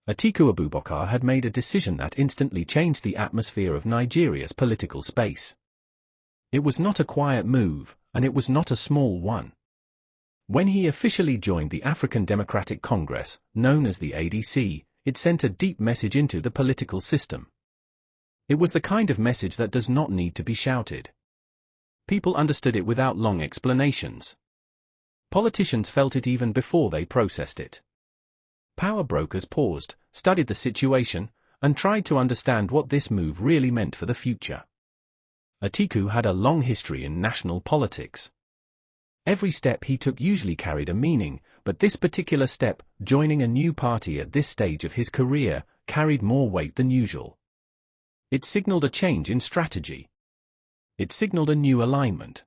Atiku Abubakar had made a decision that instantly changed the atmosphere of Nigeria's political space. It was not a quiet move, and it was not a small one. When he officially joined the African Democratic Congress, known as the ADC, it sent a deep message into the political system. It was the kind of message that does not need to be shouted. People understood it without long explanations. Politicians felt it even before they processed it. Power brokers paused, studied the situation, and tried to understand what this move really meant for the future. Atiku had a long history in national politics. Every step he took usually carried a meaning, but this particular step, joining a new party at this stage of his career, carried more weight than usual. It signaled a change in strategy. It signaled a new alignment.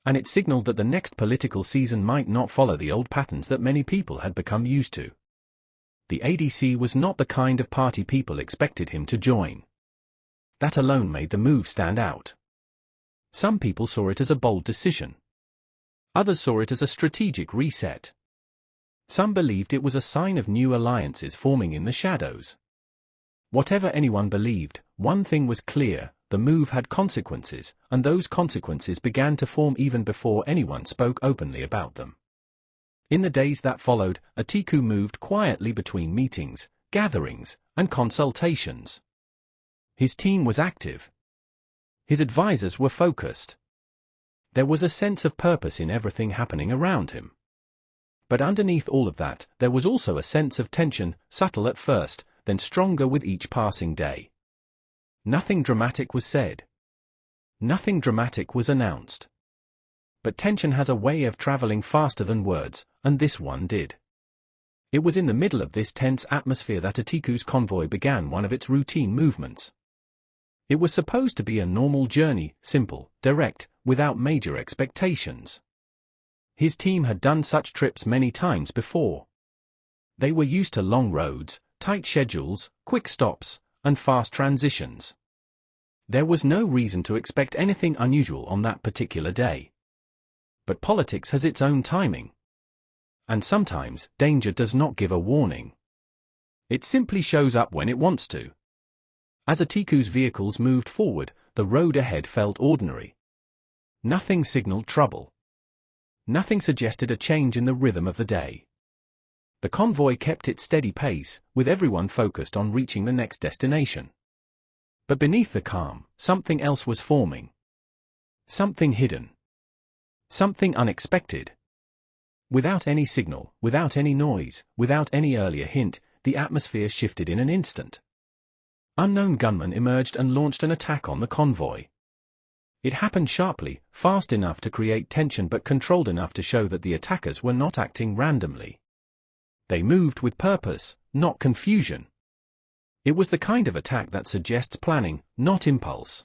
And it signaled that the next political season might not follow the old patterns that many people had become used to. The ADC was not the kind of party people expected him to join. That alone made the move stand out. Some people saw it as a bold decision. Others saw it as a strategic reset. Some believed it was a sign of new alliances forming in the shadows. Whatever anyone believed, one thing was clear: the move had consequences, and those consequences began to form even before anyone spoke openly about them. In the days that followed, Atiku moved quietly between meetings, gatherings, and consultations. His team was active. His advisors were focused. There was a sense of purpose in everything happening around him. But underneath all of that, there was also a sense of tension, subtle at first, then stronger with each passing day. Nothing dramatic was said. Nothing dramatic was announced. But tension has a way of traveling faster than words, and this one did. It was in the middle of this tense atmosphere that Atiku's convoy began one of its routine movements. It was supposed to be a normal journey, simple, direct, without major expectations. His team had done such trips many times before. They were used to long roads, tight schedules, quick stops, and fast transitions. There was no reason to expect anything unusual on that particular day. But politics has its own timing. And sometimes, danger does not give a warning. It simply shows up when it wants to. As Atiku's vehicles moved forward, the road ahead felt ordinary. Nothing signaled trouble. Nothing suggested a change in the rhythm of the day. The convoy kept its steady pace, with everyone focused on reaching the next destination. But beneath the calm, something else was forming. Something hidden. Something unexpected. Without any signal, without any noise, without any earlier hint, the atmosphere shifted in an instant. Unknown gunmen emerged and launched an attack on the convoy. It happened sharply, fast enough to create tension but controlled enough to show that the attackers were not acting randomly. They moved with purpose, not confusion. It was the kind of attack that suggests planning, not impulse.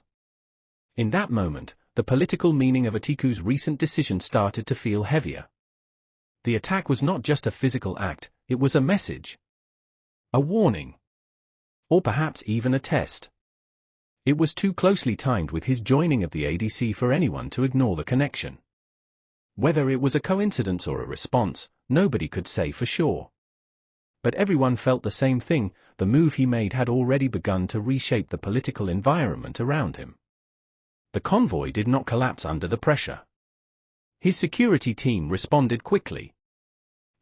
In that moment, the political meaning of Atiku's recent decision started to feel heavier. The attack was not just a physical act, it was a message. A warning. Or perhaps even a test. It was too closely timed with his joining of the ADC for anyone to ignore the connection. Whether it was a coincidence or a response, nobody could say for sure. But everyone felt the same thing: the move he made had already begun to reshape the political environment around him. The convoy did not collapse under the pressure. His security team responded quickly.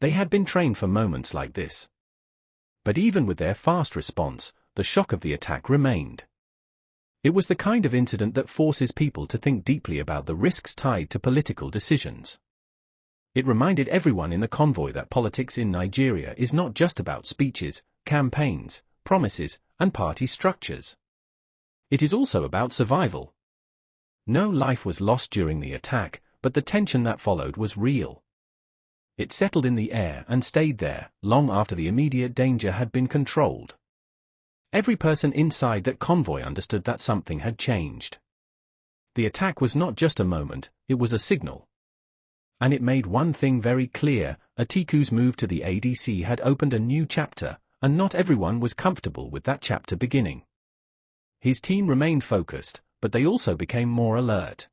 They had been trained for moments like this. But even with their fast response, the shock of the attack remained. It was the kind of incident that forces people to think deeply about the risks tied to political decisions. It reminded everyone in the convoy that politics in Nigeria is not just about speeches, campaigns, promises, and party structures. It is also about survival. No life was lost during the attack, but the tension that followed was real. It settled in the air and stayed there, long after the immediate danger had been controlled. Every person inside that convoy understood that something had changed. The attack was not just a moment, it was a signal. And it made one thing very clear: Atiku's move to the ADC had opened a new chapter, and not everyone was comfortable with that chapter beginning. His team remained focused, but they also became more alert.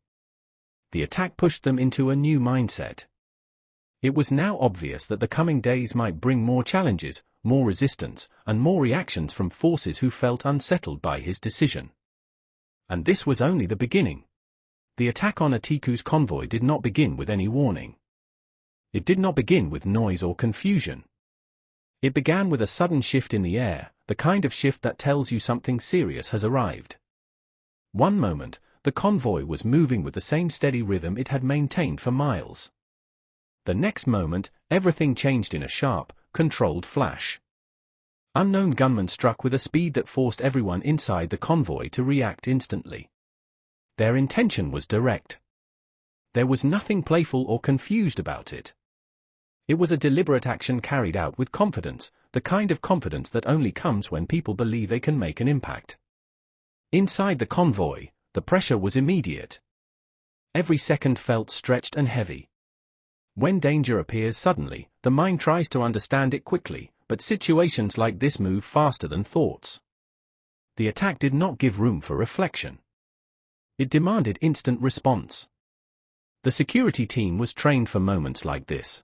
The attack pushed them into a new mindset. It was now obvious that the coming days might bring more challenges, more resistance, and more reactions from forces who felt unsettled by his decision. And this was only the beginning. The attack on Atiku's convoy did not begin with any warning. It did not begin with noise or confusion. It began with a sudden shift in the air, the kind of shift that tells you something serious has arrived. One moment, the convoy was moving with the same steady rhythm it had maintained for miles. The next moment, everything changed in a sharp, controlled flash. Unknown gunmen struck with a speed that forced everyone inside the convoy to react instantly. Their intention was direct. There was nothing playful or confused about it. It was a deliberate action carried out with confidence, the kind of confidence that only comes when people believe they can make an impact. Inside the convoy, the pressure was immediate. Every second felt stretched and heavy. When danger appears suddenly, the mind tries to understand it quickly, but situations like this move faster than thoughts. The attack did not give room for reflection. It demanded instant response. The security team was trained for moments like this.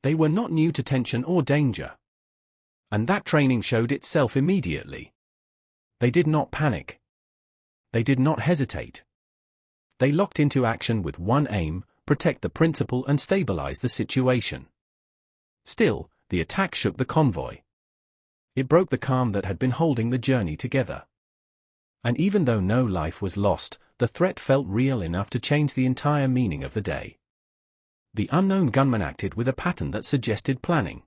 They were not new to tension or danger. And that training showed itself immediately. They did not panic. They did not hesitate. They locked into action with one aim: protect the principal and stabilize the situation. Still, the attack shook the convoy. It broke the calm that had been holding the journey together. And even though no life was lost, the threat felt real enough to change the entire meaning of the day. The unknown gunmen acted with a pattern that suggested planning.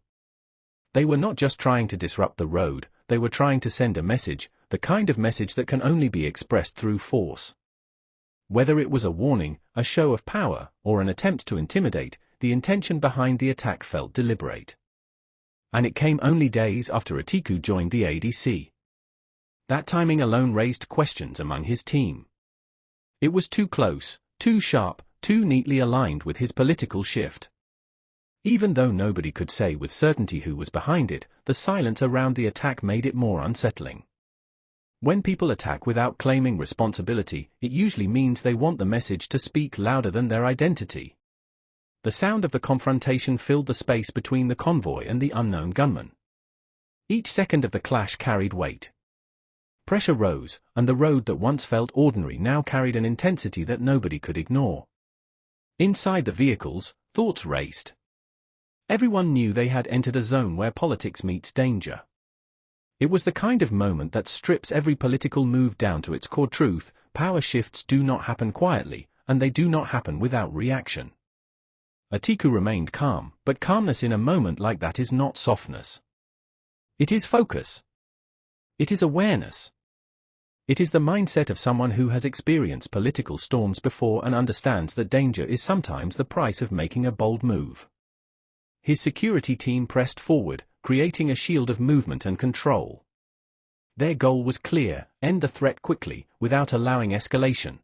They were not just trying to disrupt the road, they were trying to send a message, the kind of message that can only be expressed through force. Whether it was a warning, a show of power, or an attempt to intimidate, the intention behind the attack felt deliberate. And it came only days after Atiku joined the ADC. That timing alone raised questions among his team. It was too close, too sharp, too neatly aligned with his political shift. Even though nobody could say with certainty who was behind it, the silence around the attack made it more unsettling. When people attack without claiming responsibility, it usually means they want the message to speak louder than their identity. The sound of the confrontation filled the space between the convoy and the unknown gunmen. Each second of the clash carried weight. Pressure rose, and the road that once felt ordinary now carried an intensity that nobody could ignore. Inside the vehicles, thoughts raced. Everyone knew they had entered a zone where politics meets danger. It was the kind of moment that strips every political move down to its core truth: power shifts do not happen quietly, and they do not happen without reaction. Atiku remained calm, but calmness in a moment like that is not softness. It is focus. It is awareness. It is the mindset of someone who has experienced political storms before and understands that danger is sometimes the price of making a bold move. His security team pressed forward, creating a shield of movement and control. Their goal was clear: end the threat quickly, without allowing escalation.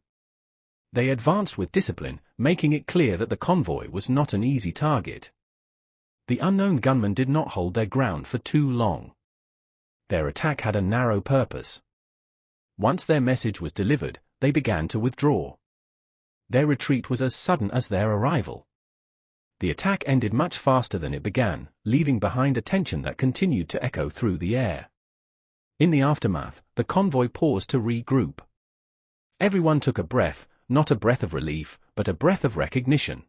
They advanced with discipline, making it clear that the convoy was not an easy target. The unknown gunmen did not hold their ground for too long. Their attack had a narrow purpose. Once their message was delivered, they began to withdraw. Their retreat was as sudden as their arrival. The attack ended much faster than it began, leaving behind a tension that continued to echo through the air. In the aftermath, the convoy paused to regroup. Everyone took a breath, not a breath of relief, but a breath of recognition.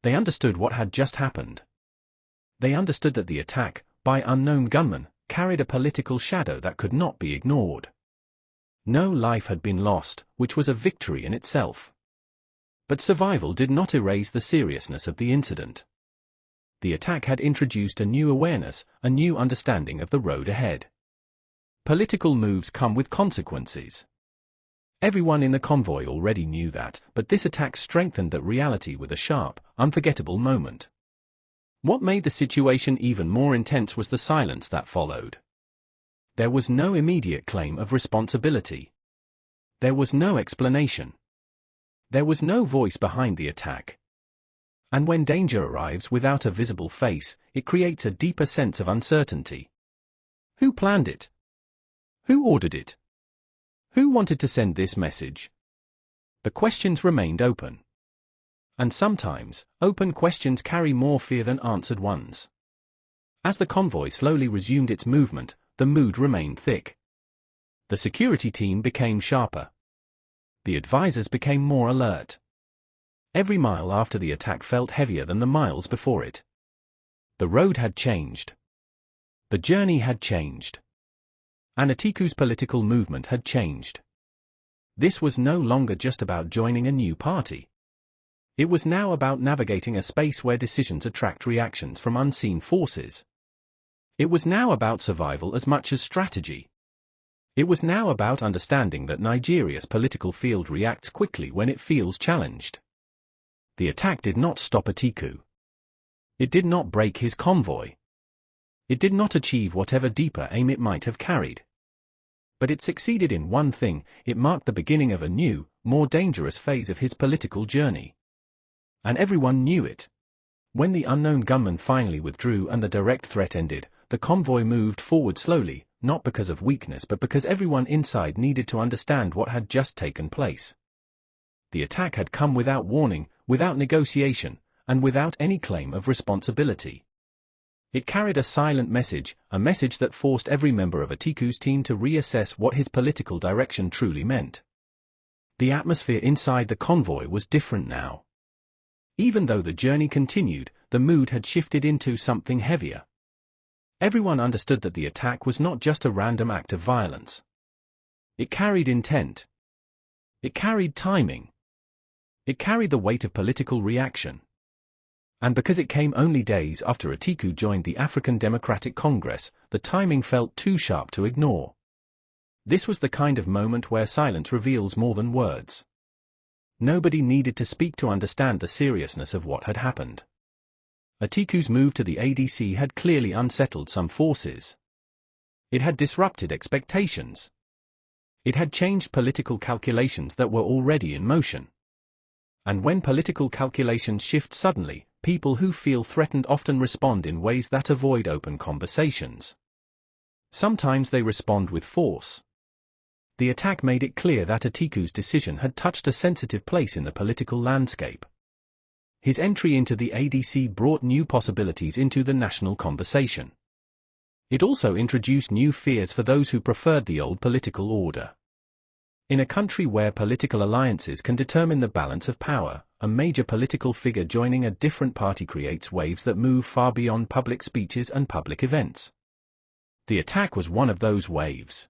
They understood what had just happened. They understood that the attack, by unknown gunmen, carried a political shadow that could not be ignored. No life had been lost, which was a victory in itself. But survival did not erase the seriousness of the incident. The attack had introduced a new awareness, a new understanding of the road ahead. Political moves come with consequences. Everyone in the convoy already knew that, but this attack strengthened that reality with a sharp, unforgettable moment. What made the situation even more intense was the silence that followed. There was no immediate claim of responsibility. There was no explanation. There was no voice behind the attack. And when danger arrives without a visible face, it creates a deeper sense of uncertainty. Who planned it? Who ordered it? Who wanted to send this message? The questions remained open. And sometimes, open questions carry more fear than answered ones. As the convoy slowly resumed its movement, the mood remained thick. The security team became sharper. The advisors became more alert. Every mile after the attack felt heavier than the miles before it. The road had changed. The journey had changed. And Atiku's political movement had changed. This was no longer just about joining a new party. It was now about navigating a space where decisions attract reactions from unseen forces. It was now about survival as much as strategy. It was now about understanding that Nigeria's political field reacts quickly when it feels challenged. The attack did not stop Atiku. It did not break his convoy. It did not achieve whatever deeper aim it might have carried. But it succeeded in one thing: it marked the beginning of a new, more dangerous phase of his political journey. And everyone knew it. When the unknown gunmen finally withdrew and the direct threat ended, the convoy moved forward slowly, not because of weakness but because everyone inside needed to understand what had just taken place. The attack had come without warning, without negotiation, and without any claim of responsibility. It carried a silent message, a message that forced every member of Atiku's team to reassess what his political direction truly meant. The atmosphere inside the convoy was different now. Even though the journey continued, the mood had shifted into something heavier. Everyone understood that the attack was not just a random act of violence. It carried intent. It carried timing. It carried the weight of political reaction. And because it came only days after Atiku joined the African Democratic Congress, the timing felt too sharp to ignore. This was the kind of moment where silence reveals more than words. Nobody needed to speak to understand the seriousness of what had happened. Atiku's move to the ADC had clearly unsettled some forces. It had disrupted expectations. It had changed political calculations that were already in motion. And when political calculations shift suddenly, people who feel threatened often respond in ways that avoid open conversations. Sometimes they respond with force. The attack made it clear that Atiku's decision had touched a sensitive place in the political landscape. His entry into the ADC brought new possibilities into the national conversation. It also introduced new fears for those who preferred the old political order. In a country where political alliances can determine the balance of power, a major political figure joining a different party creates waves that move far beyond public speeches and public events. The attack was one of those waves.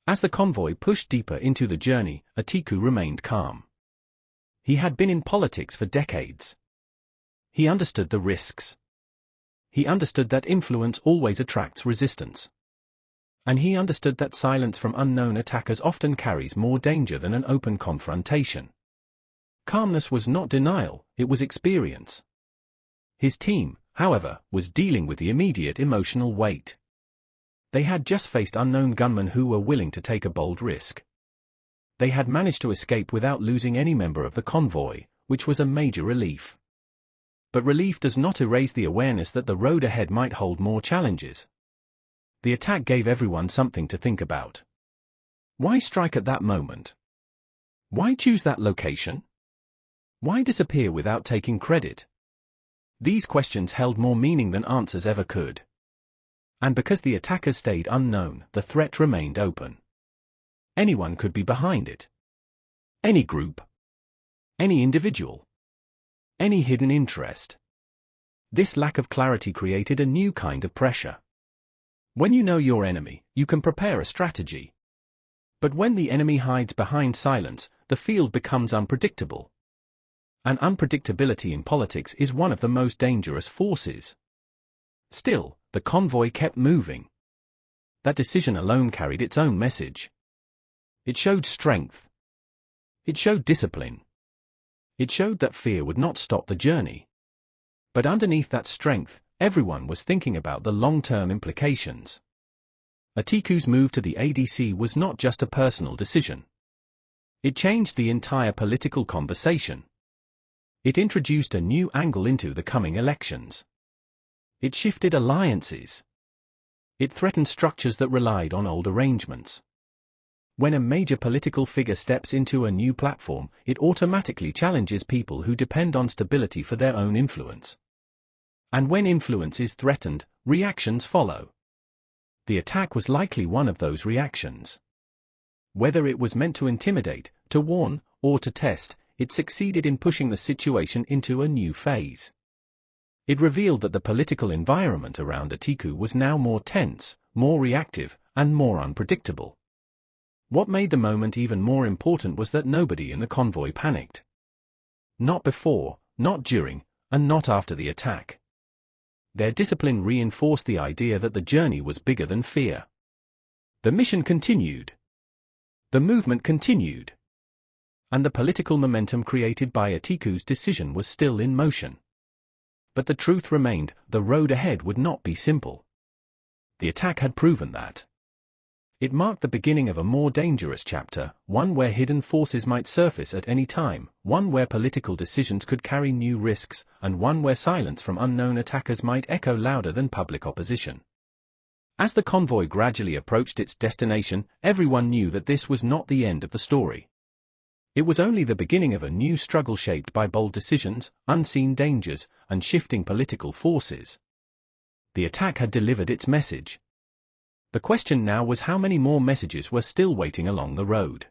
As the convoy pushed deeper into the journey, Atiku remained calm. He had been in politics for decades. He understood the risks. He understood that influence always attracts resistance. And he understood that silence from unknown attackers often carries more danger than an open confrontation. Calmness was not denial, it was experience. His team, however, was dealing with the immediate emotional weight. They had just faced unknown gunmen who were willing to take a bold risk. They had managed to escape without losing any member of the convoy, which was a major relief. But relief does not erase the awareness that the road ahead might hold more challenges. The attack gave everyone something to think about. Why strike at that moment? Why choose that location? Why disappear without taking credit? These questions held more meaning than answers ever could. And because the attackers stayed unknown, the threat remained open. Anyone could be behind it. Any group. Any individual. Any hidden interest. This lack of clarity created a new kind of pressure. When you know your enemy, you can prepare a strategy. But when the enemy hides behind silence, the field becomes unpredictable. And unpredictability in politics is one of the most dangerous forces. Still, the convoy kept moving. That decision alone carried its own message. It showed strength. It showed discipline. It showed that fear would not stop the journey. But underneath that strength, everyone was thinking about the long-term implications. Atiku's move to the ADC was not just a personal decision. It changed the entire political conversation. It introduced a new angle into the coming elections. It shifted alliances. It threatened structures that relied on old arrangements. When a major political figure steps into a new platform, it automatically challenges people who depend on stability for their own influence. And when influence is threatened, reactions follow. The attack was likely one of those reactions. Whether it was meant to intimidate, to warn, or to test, it succeeded in pushing the situation into a new phase. It revealed that the political environment around Atiku was now more tense, more reactive, and more unpredictable. What made the moment even more important was that nobody in the convoy panicked. Not before, not during, and not after the attack. Their discipline reinforced the idea that the journey was bigger than fear. The mission continued. The movement continued. And the political momentum created by Atiku's decision was still in motion. But the truth remained, the road ahead would not be simple. The attack had proven that. It marked the beginning of a more dangerous chapter, one where hidden forces might surface at any time, one where political decisions could carry new risks, and one where silence from unknown attackers might echo louder than public opposition. As the convoy gradually approached its destination, everyone knew that this was not the end of the story. It was only the beginning of a new struggle shaped by bold decisions, unseen dangers, and shifting political forces. The attack had delivered its message. The question now was how many more messages were still waiting along the road.